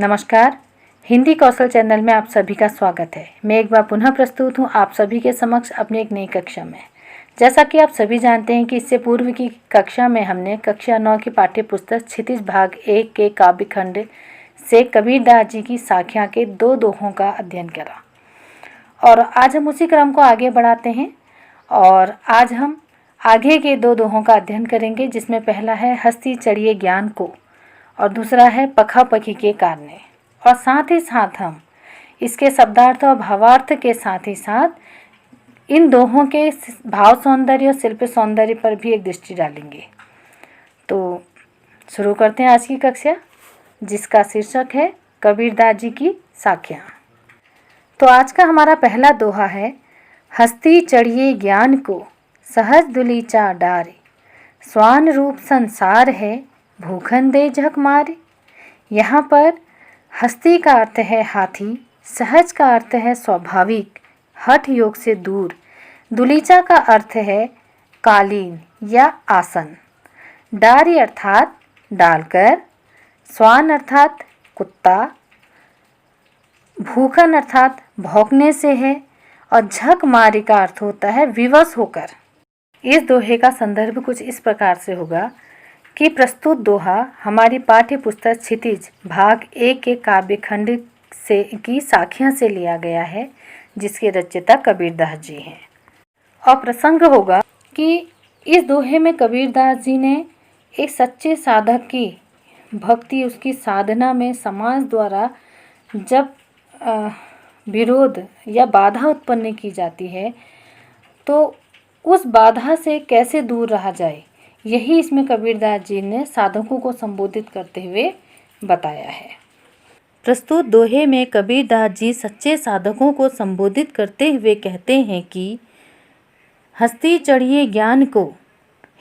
नमस्कार। हिंदी कौशल चैनल में आप सभी का स्वागत है। मैं एक बार पुनः प्रस्तुत हूँ आप सभी के समक्ष अपनी एक नई कक्षा में। जैसा कि आप सभी जानते हैं कि इससे पूर्व की कक्षा में हमने कक्षा 9 की पाठ्य पुस्तक क्षितिज भाग 1 के काव्य खंड से कबीरदास जी की साखियाँ के 2 दोहों का अध्ययन करा और आज हम उसी क्रम को आगे बढ़ाते हैं और आज हम आगे के 2 दोहों का अध्ययन करेंगे, जिसमें पहला है हस्ती चढ़िए ज्ञान को और दूसरा है पखा पखी के कारणे। और साथ ही साथ हम इसके शब्दार्थ और भावार्थ के साथ ही साथ इन दोहों के भाव सौंदर्य और शिल्प सौंदर्य पर भी एक दृष्टि डालेंगे। तो शुरू करते हैं आज की कक्षा, जिसका शीर्षक है कबीरदास जी की साखियाँ। तो आज का हमारा पहला दोहा है, हस्ती चढ़िए ज्ञान को सहज दुलीचा डारे, स्वान रूप संसार है भूखन दे झक मारे। यहाँ पर हस्ती का अर्थ है हाथी, सहज का अर्थ है स्वाभाविक, हठ योग से दूर, दुलीचा का अर्थ है कालीन या आसन, डारी अर्थात डालकर, स्वान अर्थात कुत्ता, भूखन अर्थात भौंकने से है और झक मारे का अर्थ होता है विवश होकर। इस दोहे का संदर्भ कुछ इस प्रकार से होगा कि प्रस्तुत दोहा हमारी पाठ्य पुस्तक क्षितिज भाग 1 के काव्य खंड से की साखियाँ से लिया गया है, जिसके रचयिता कबीरदास जी हैं। और प्रसंग होगा कि इस दोहे में कबीरदास जी ने एक सच्चे साधक की भक्ति, उसकी साधना में समाज द्वारा जब विरोध या बाधा उत्पन्न की जाती है तो उस बाधा से कैसे दूर रहा जाए, यही इसमें कबीरदास जी ने साधकों को संबोधित करते हुए बताया है। प्रस्तुत दोहे में कबीरदास जी सच्चे साधकों को संबोधित करते हुए कहते हैं कि हस्ती चढ़िए ज्ञान को,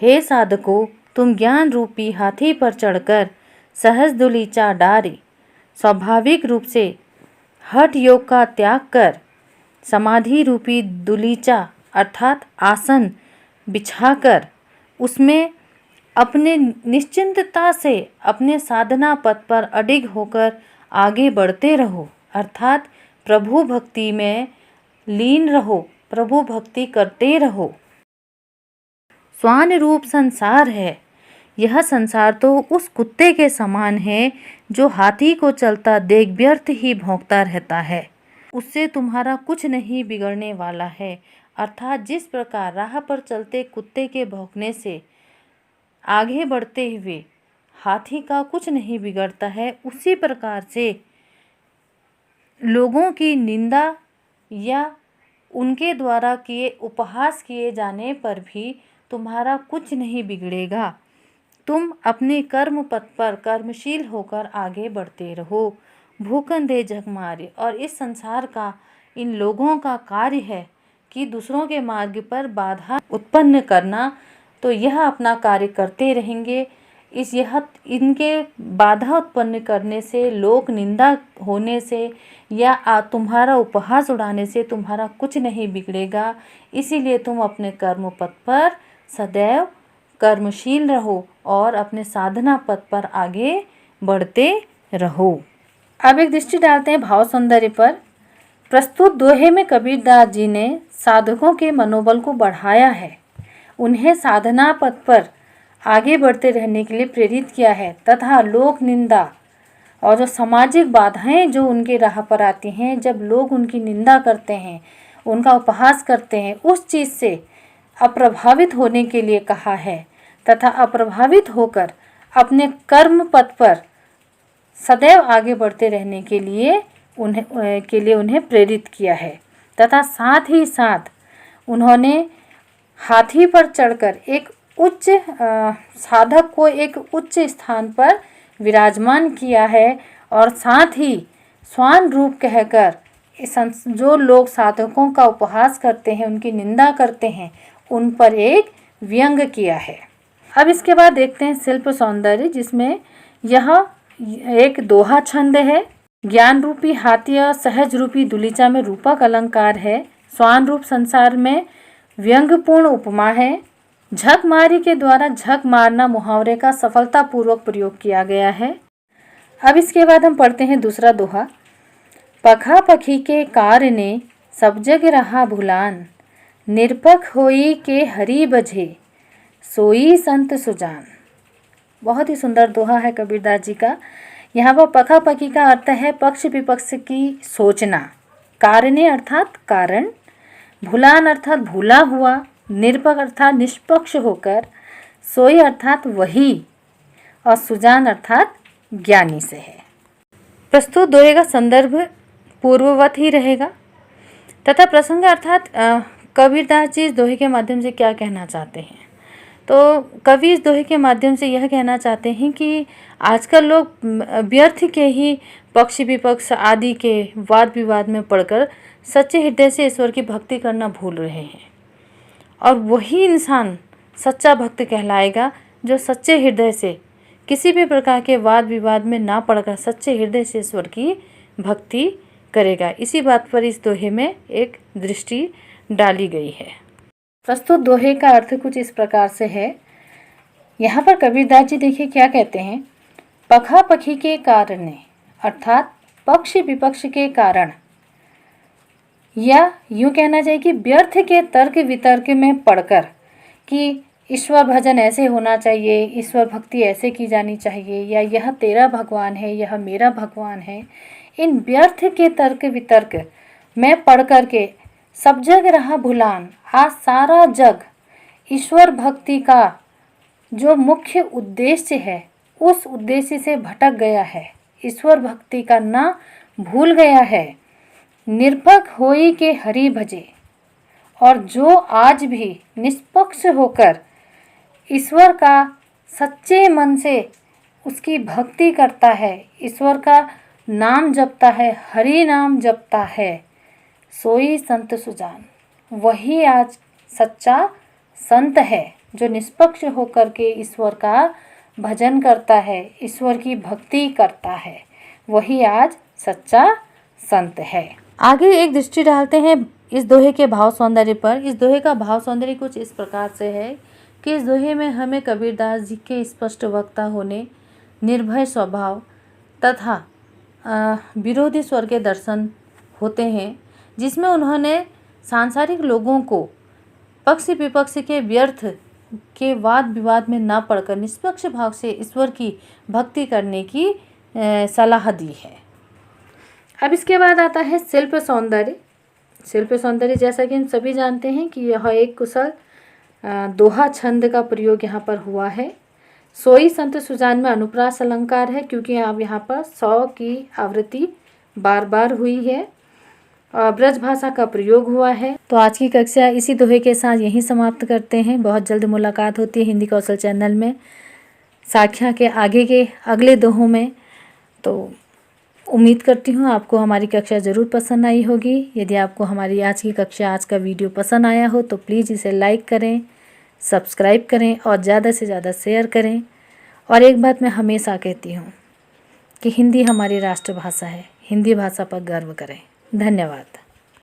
हे साधकों, तुम ज्ञान रूपी हाथी पर चढ़कर सहज दुलीचा डारे, स्वाभाविक रूप से हठ योग का त्याग कर समाधि रूपी दुलीचा अर्थात आसन बिछाकर उसमें अपने निश्चिंतता से अपने साधना पथ पर अडिग होकर आगे बढ़ते रहो, अर्थात प्रभु भक्ति में लीन रहो, प्रभु भक्ति करते रहो। स्वान रूप संसार है, यह संसार तो उस कुत्ते के समान है जो हाथी को चलता देख व्यर्थ ही भौंकता रहता है, उससे तुम्हारा कुछ नहीं बिगड़ने वाला है। अर्थात जिस प्रकार राह पर चलते कुत्ते के भौंकने से आगे बढ़ते हुए हाथी का कुछ नहीं बिगड़ता है, उसी प्रकार से लोगों की निंदा या उनके द्वारा किए उपहास किए जाने पर भी तुम्हारा कुछ नहीं बिगड़ेगा। तुम अपने कर्म पथ पर कर्मशील होकर आगे बढ़ते रहो। भूखन दे झक मारे, और इस संसार का, इन लोगों का कार्य है कि दूसरों के मार्ग पर बाधा उत्पन्न करना, तो यह अपना कार्य करते रहेंगे। इनके बाधा उत्पन्न करने से, लोक निंदा होने से या तुम्हारा उपहास उड़ाने से तुम्हारा कुछ नहीं बिगड़ेगा। इसीलिए तुम अपने कर्म पथ पर सदैव कर्मशील रहो और अपने साधना पथ पर आगे बढ़ते रहो। अब एक दृष्टि डालते हैं भाव सौंदर्य पर। प्रस्तुत दोहे में कबीरदास जी ने साधकों के मनोबल को बढ़ाया है, उन्हें साधना पथ पर आगे बढ़ते रहने के लिए प्रेरित किया है तथा लोक निंदा और जो सामाजिक बाधाएं जो उनके राह पर आती हैं, जब लोग उनकी निंदा करते हैं, उनका उपहास करते हैं, उस चीज़ से अप्रभावित होने के लिए कहा है तथा अप्रभावित होकर अपने कर्म पथ पर सदैव आगे बढ़ते रहने के लिए उन्हें प्रेरित किया है। तथा साथ ही साथ उन्होंने हाथी पर चढ़कर एक उच्च साधक को एक उच्च स्थान पर विराजमान किया है और साथ ही स्वान रूप कहकर जो लोग साधकों का उपहास करते हैं, उनकी निंदा करते हैं, उन पर एक व्यंग किया है। अब इसके बाद देखते हैं शिल्प सौंदर्य, जिसमें यह एक दोहा छंद है। ज्ञान रूपी हाथी और सहज रूपी दुलीचा में रूपक अलंकार है। स्वान रूप संसार में व्यंग्यपूर्ण उपमा है। झक मारी के द्वारा झक मारना मुहावरे का सफलतापूर्वक प्रयोग किया गया है। अब इसके बाद हम पढ़ते हैं दूसरा दोहा। पखा पखी के कार ने सब जग रहा भुलान, निरपख होई के हरि बझे सोई संत सुजान। बहुत ही सुंदर दोहा है कबीरदास जी का। यहाँ पर पखा पखी का अर्थ है पक्ष विपक्ष की सोचना, कारणे अर्थात कारण, भुलान अर्थात भूला हुआ, निरपक्ष अर्थात निष्पक्ष होकर, सोई अर्थात वही, और सुजान अर्थात ज्ञानी से है। प्रस्तुत दोहे का संदर्भ पूर्ववत ही रहेगा तथा प्रसंग अर्थात कबीरदास जी इस दोहे के माध्यम से क्या कहना चाहते हैं। तो कवि इस दोहे के माध्यम से यह कहना चाहते हैं कि आजकल लोग व्यर्थ के ही पक्ष विपक्ष आदि के वाद विवाद में पड़कर सच्चे हृदय से ईश्वर की भक्ति करना भूल रहे हैं, और वही इंसान सच्चा भक्त कहलाएगा जो सच्चे हृदय से किसी भी प्रकार के वाद विवाद में ना पड़कर सच्चे हृदय से ईश्वर की भक्ति करेगा। इसी बात पर इस दोहे में एक दृष्टि डाली गई है। प्रस्तुत दोहे का अर्थ कुछ इस प्रकार से है। यहाँ पर कबीरदास जी देखिए क्या कहते हैं। पखा पखी के कारण अर्थात पक्ष विपक्ष के कारण, या यूँ कहना चाहिए कि व्यर्थ के तर्क वितर्क में पढ़कर कि ईश्वर भजन ऐसे होना चाहिए, ईश्वर भक्ति ऐसे की जानी चाहिए, या यह तेरा भगवान है, यह मेरा भगवान है, इन व्यर्थ के तर्क वितर्क में पढ़ कर के सब जग रहा भुलान, आज सारा जग ईश्वर भक्ति का जो मुख्य उद्देश्य है उस उद्देश्य से भटक गया है, ईश्वर भक्ति का ना भूल गया है। निरपख होई के हरि भजे, और जो आज भी निष्पक्ष होकर ईश्वर का सच्चे मन से उसकी भक्ति करता है, ईश्वर का नाम जपता है, हरि नाम जपता है, सोई संत सुजान, वही आज सच्चा संत है। जो निष्पक्ष होकर के ईश्वर का भजन करता है, ईश्वर की भक्ति करता है, वही आज सच्चा संत है। आगे एक दृष्टि डालते हैं इस दोहे के भाव सौंदर्य पर। इस दोहे का भाव सौंदर्य कुछ इस प्रकार से है कि इस दोहे में हमें कबीरदास जी के स्पष्ट वक्ता होने, निर्भय स्वभाव तथा विरोधी स्वर के दर्शन होते हैं, जिसमें उन्होंने सांसारिक लोगों को पक्ष विपक्ष के व्यर्थ के वाद विवाद में ना पड़कर निष्पक्ष भाव से ईश्वर की भक्ति करने की सलाह दी है। अब इसके बाद आता है शिल्प सौंदर्य। शिल्प सौंदर्य जैसा कि हम सभी जानते हैं कि यह एक कुशल दोहा छंद का प्रयोग यहाँ पर हुआ है। सोई संत सुजान में अनुप्रास अलंकार है, क्योंकि अब यहाँ पर 100 की आवृत्ति बार बार हुई है और ब्रज भाषा का प्रयोग हुआ है। तो आज की कक्षा इसी दोहे के साथ यहीं समाप्त करते हैं। बहुत जल्द मुलाकात होती है हिंदी कौशल चैनल में साख्या के आगे के अगले दोहों में। तो उम्मीद करती हूँ आपको हमारी कक्षा ज़रूर पसंद आई होगी। यदि आपको हमारी आज की कक्षा, आज का वीडियो पसंद आया हो तो प्लीज़ इसे लाइक करें, सब्सक्राइब करें और ज़्यादा से ज़्यादा शेयर करें। और एक बात मैं हमेशा कहती हूँ कि हिंदी हमारी राष्ट्रभाषा है, हिंदी भाषा पर गर्व करें। धन्यवाद।